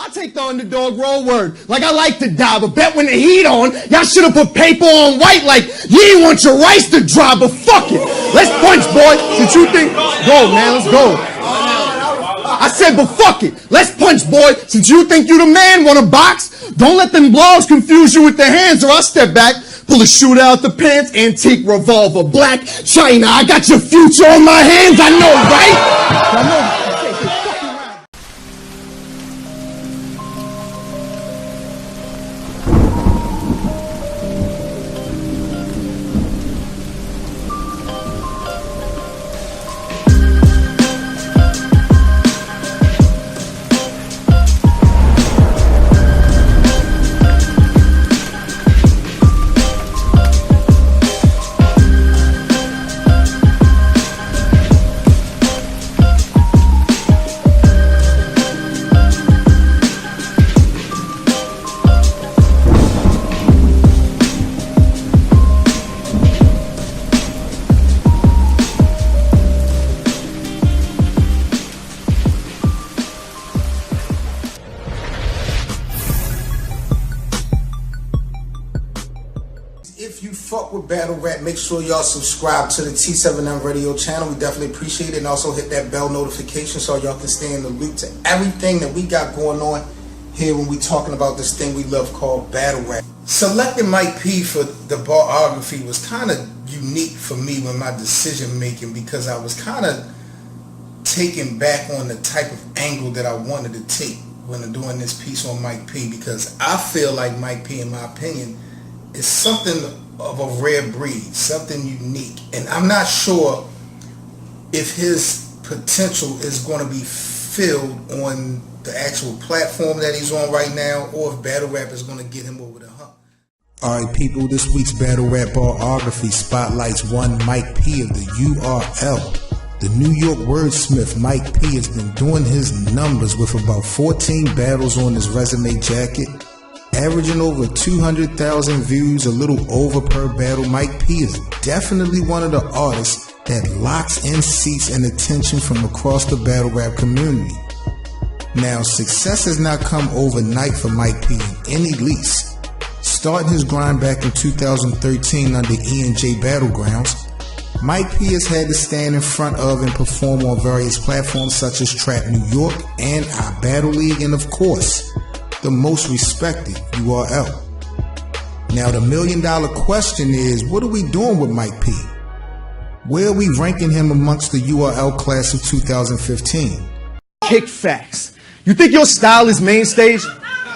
I take the underdog role word. Like I like to die, but bet when the heat on, y'all should have put paper on white like you didn't want your rice to dry, but fuck it. Let's punch, boy. Since you think, go, man, let's go. I said, but fuck it. Let's punch, boy. Since you think you the man, wanna box? Don't let them blogs confuse you with their hands or I'll step back. Pull a shooter out the pants, antique revolver, black China. I got your future on my hands, I know, right? I know. If you fuck with battle rap, make sure y'all subscribe to the T7M radio channel. We definitely appreciate it. And also hit that bell notification so y'all can stay in the loop to everything that we got going on here when we talking about this thing we love called battle rap. Selecting Mike P for the Barography was kind of unique for me when my decision making, because I was kind of taken back on the type of angle that I wanted to take when I'm doing this piece on Mike P, because I feel like Mike P, in my opinion, is something of a rare breed, something unique, and I'm not sure if his potential is going to be filled on the actual platform that he's on right now, or if battle rap is going to get him over the hump. Alright people, this week's battle rap Barography spotlights one Mike P of the URL. The New York wordsmith Mike P has been doing his numbers with about 14 battles on his resume jacket. Averaging over 200,000 views, a little over per battle. Mike P is definitely one of the artists that locks in seats and attention from across the battle rap community. Now, success has not come overnight for Mike P in any least. Starting his grind back in 2013 under E&J Battlegrounds, Mike P has had to stand in front of and perform on various platforms such as Trap New York and our Battle League, and of course, the most respected URL. Now the $1 million question is, what are we doing with Mike P? Where are we ranking him amongst the URL class of 2015? Kick facts. You think your style is main stage?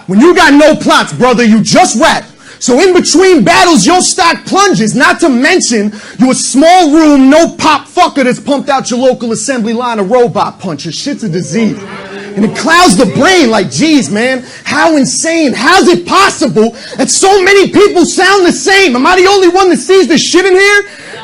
When you got no plots, brother, you just rap. So in between battles, your stock plunges. Not to mention, you a small room, no pop fucker that's pumped out your local assembly line of robot punches. Shit's a disease. And it clouds the brain like, geez, man, how insane, how's it possible that so many people sound the same? Am I the only one that sees this shit in here?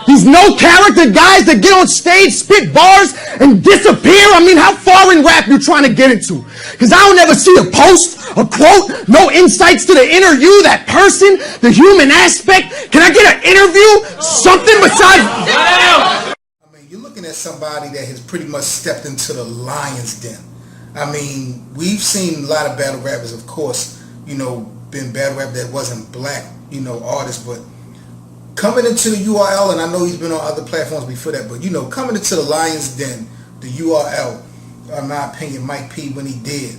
These no character guys that get on stage, spit bars, and disappear? I mean, how far in rap you trying to get into? Because I don't ever see a post, a quote, no insights to the inner you, that person, the human aspect. Can I get an interview? Something besides... I mean, you're looking at somebody that has pretty much stepped into the lion's den. I mean, we've seen a lot of battle rappers, of course, you know, been battle rap that wasn't black, you know, artists, but coming into the URL, and I know he's been on other platforms before that, but, you know, coming into the lion's den, the URL, in my opinion, Mike P, when he did,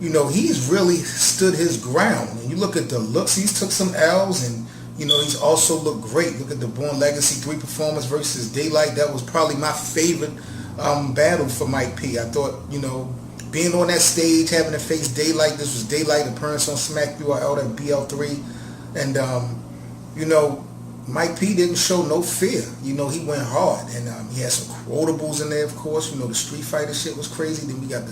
you know, he's really stood his ground. And you look at the looks, he's took some L's, and, you know, he's also looked great. Look at the Born Legacy 3 performance versus Daylight. That was probably my favorite battle for Mike P. I thought, you know, being on that stage, having to face Daylight, this was Daylight appearance on Smack URL, that BL3, and, you know, Mike P didn't show no fear. You know, he went hard, and he had some quotables in there, of course. You know, the Street Fighter shit was crazy. Then we got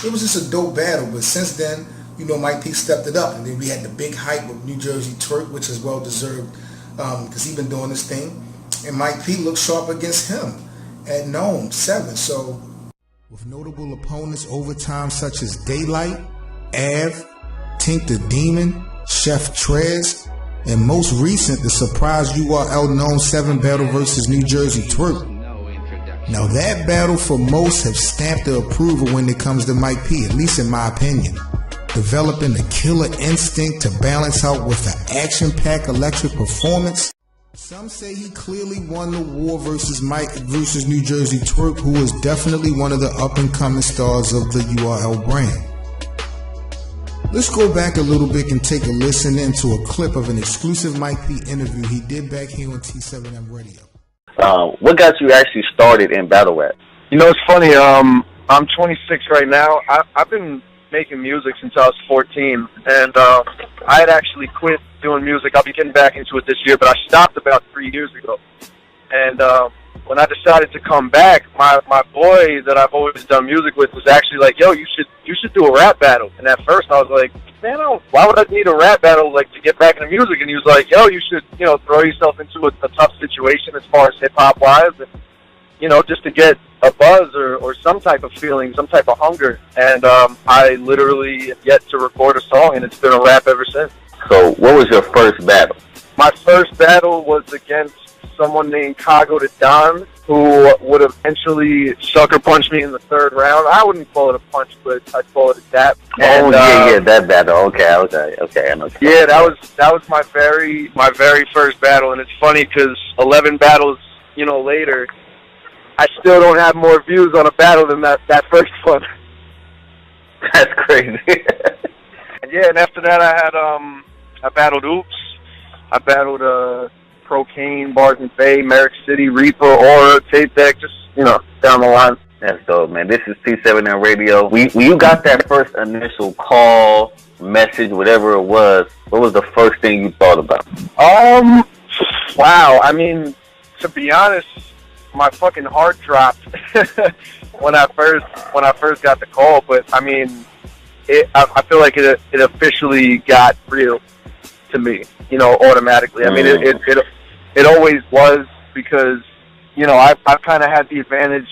it was just a dope battle, but since then, you know, Mike P stepped it up, and then we had the big hype with New Jersey Twerk, which is well deserved, because he's been doing this thing, and Mike P looked sharp against him at Gnome 7, so... With notable opponents overtime such as Daylight, Av, Tink the Demon, Chef Trez, and most recent, the surprise URL Gnome 7 battle versus New Jersey Twerk. Now that battle for most have stamped the approval when it comes to Mike P, at least in my opinion. developing the killer instinct to balance out with an action-packed electric performance. Some say he clearly won the war versus Mike versus New Jersey Twerk, who is definitely one of the up-and-coming stars of the URL brand. Let's go back a little bit and take a listen into a clip of an exclusive Mike P interview he did back here on T7M Radio. What got you actually started in battle rap? You know, it's funny. I'm 26 right now. I've been making music since I was 14, and I had actually quit doing music. I'll be getting back into it this year, but I stopped about 3 years ago. And when I decided to come back, my boy that I've always done music with was actually like, "Yo, you should do a rap battle." And at first, I was like, "Man, why would I need a rap battle like to get back into music?" And he was like, "Yo, you should throw yourself into a tough situation as far as hip hop wise, and just to get a buzz or some type of feeling, some type of hunger." And I literally have yet to record a song, and it's been a rap ever since. So what was your first battle? My first battle was against someone named Kago the Don, who would eventually sucker punch me in the third round. I wouldn't call it a punch, but I'd call it a tap. And, that battle. Okay, I know. Yeah, that was my very first battle, and it's funny because 11 battles, later, I still don't have more views on a battle than that first one. That's crazy. And after that, I battled Oops. I battled Procaine, Bars and Bay, Merrick City, Reaper, Aura, Tape Deck, just down the line. That's dope, man. This is T7M Radio. When you got that first initial call, message, whatever it was, what was the first thing you thought about? Wow. I mean, to be honest, my fucking heart dropped when I first got the call. But I mean, I feel like it officially got real to me, automatically. I mean, it always was, because I've kind of had the advantage,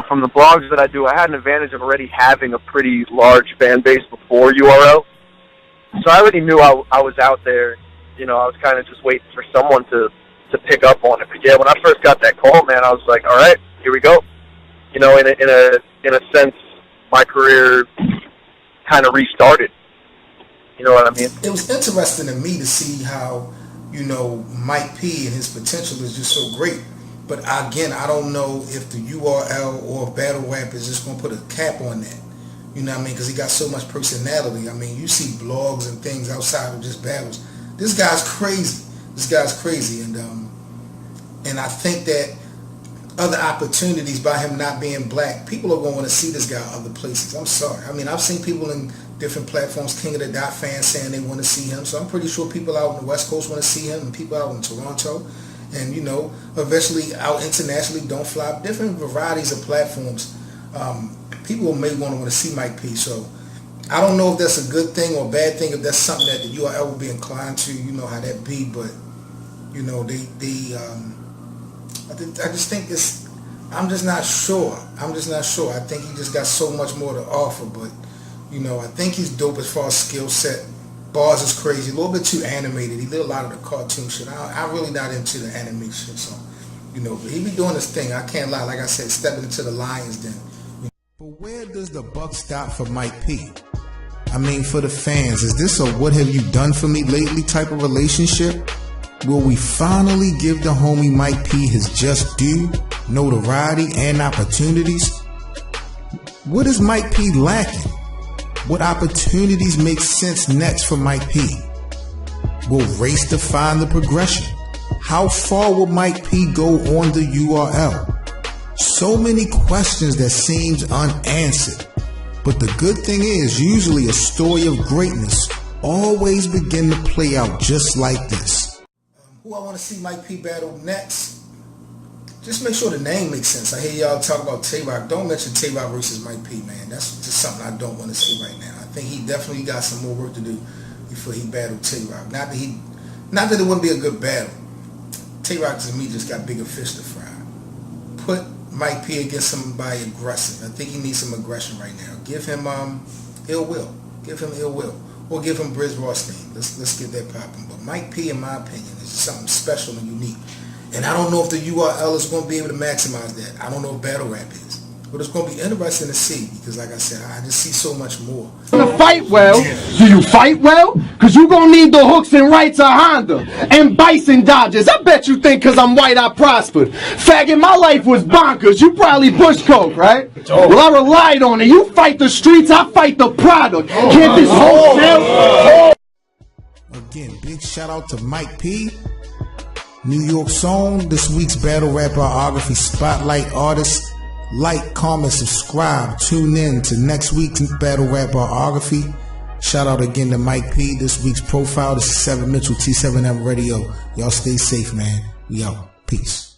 from the blogs that I do. I had an advantage of already having a pretty large fan base before URL, so I already knew I was out there. I was kind of just waiting for someone to pick up on it. But yeah, when I first got that call, man, I was like, all right, here we go. In a sense, my career kind of restarted. You know what I mean? It was interesting to me to see how, Mike P and his potential is just so great. But again, I don't know if the URL or battle rap is just going to put a cap on that. You know what I mean? Because he got so much personality. I mean, you see blogs and things outside of just battles. This guy's crazy. And I think that other opportunities by him not being black, people are going to want to see this guy other places. I'm sorry. I mean, I've seen people in different platforms, King of the Dot fans, saying they want to see him. So I'm pretty sure people out in the West Coast want to see him, and people out in Toronto, and eventually out internationally, Don't Fly, different varieties of platforms. People may want to see Mike P. So I don't know if that's a good thing or a bad thing, if that's something that the URL will be inclined to, how that be, but I just think I'm just not sure. I think he just got so much more to offer, but I think he's dope as far as skill set. Bars is crazy, a little bit too animated. He did a lot of the cartoon shit. I'm really not into the anime shit, so but he be doing his thing. I can't lie. Like I said, stepping into the lion's den. But where does the buck stop for Mike P? I mean, for the fans, is this a what have you done for me lately type of relationship? Will we finally give the homie Mike P his just due, notoriety, and opportunities? What is Mike P lacking? What opportunities make sense next for Mike P? Will race define the progression? How far will Mike P go on the URL? So many questions that seems unanswered. But the good thing is, usually a story of greatness always begin to play out just like this. Who I want to see Mike P battle next? Just make sure the name makes sense. I hear y'all talk about Tay-Rock. Don't mention Tay-Rock versus Mike P, man. That's just something I don't want to see right now. I think he definitely got some more work to do before he battled Tay-Rock. Not that it wouldn't be a good battle. Tay-Rock to me just got bigger fish to fry. Put Mike P against somebody aggressive. I think he needs some aggression right now. Give him ill will. Or give him Briz Rothstein. Let's get that popping. But Mike P, in my opinion, is something special and unique. And I don't know if the URL is going to be able to maximize that. I don't know if battle rap is. But it's going to be interesting to see because, like I said, I just see so much more. To fight well, do you fight well? Because you going to need the hooks and rights of Honda and Bison Dodgers. I bet you think because I'm white I prospered. Faggot, my life was bonkers. You probably bush coke, right? Well, I relied on it. You fight the streets, I fight the product. Can't this whole sell? Again, big shout out to Mike P. New York Zone, this week's Battle Rap Barography Spotlight Artist. Like, comment, subscribe, tune in to next week's Battle Rap Barography. Shout out again to Mike P. This week's profile. This is 7 Mitchell, T7M Radio. Y'all stay safe, man. We out. Peace.